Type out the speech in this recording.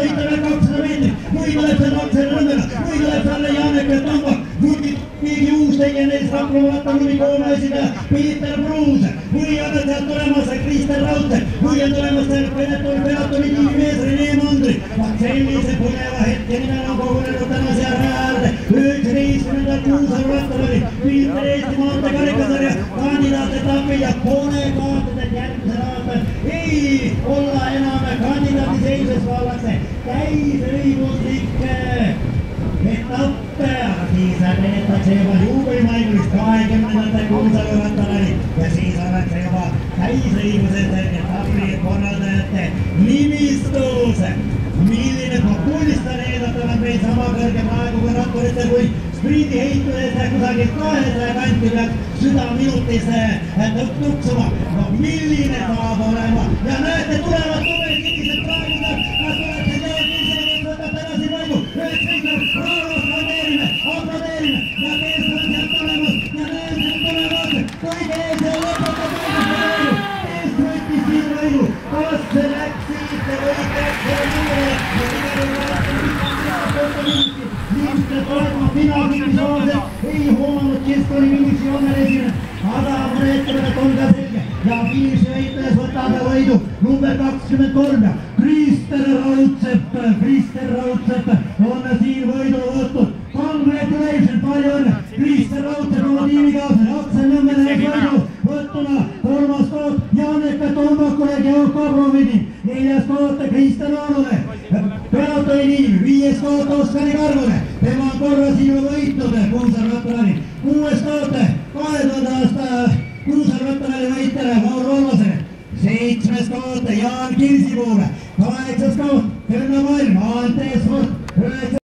sõita veel 200 meetrit, või tuleb see Maksel Rõmmela, või tuleb selle Janeke Tamba, või keegi uus teie neist Raplamaata Lumikoona esindaja Peeter Pruus, või on sealt tulemas Krister Raudse, või on tulemas peatoni tiimimees Rene Mandri. Sellise põneva hetke nimel on kogunenud täna seal raja äärde 19. kuusel rattalõri Filter Eesti maante karikasarja kandidaatetappil ja pole kaotada järgmisel aastal ei olla enam kandidaati seisus vaadatakse täisõiguslik etappe, aga siis venetakse juba juubelimaigulist 20. kuusel rattalõri ja siis ollakse juba täisõigused etappi korraldajate nimistus. Milline populistan eeldatavad meil sama kõrge praegu kui ratturite kui sprindi heitudes kusagil 200 kanti peaks südaminutis tuksuma. No milline saab olema ja näete tulevad tumed kinised praegu kas tuleb see Jaan Kinsel võtab tänasi võidu 19. bravo aplodeerime ja kes on sealt tulemas ja näen sealt tulemas kõige ees ja lõpetab võidu kes võttis siin võidu kas see läks siit või läks see juurde ei hoomanud keskkonni finišijoonel esine, aga mõnetavad on ka selge ja finišijoitles võtab võidu number 23 ja Krister Raudsepp on siin võidu võtnud. Congratulations, palju õnne! Krister Raudsepp oma tiimikaaslane, Aksel Nõmmele võidu võttuna, kolmas koht Janeke Tombakule, Georg Kabrovini, neljas koht Kristjan Aanule, peatoni tiim, viies koht Oskari Kargune, tema on korra siin võitnud Kuusel rattalõri, kuues koht 2000. aasta Kuusel rattalõri võitjale Maur Vallasele, seitsmes koht Jaan Kirsipuule, kaheksas koht Kõrna Maailm, Andres Ford,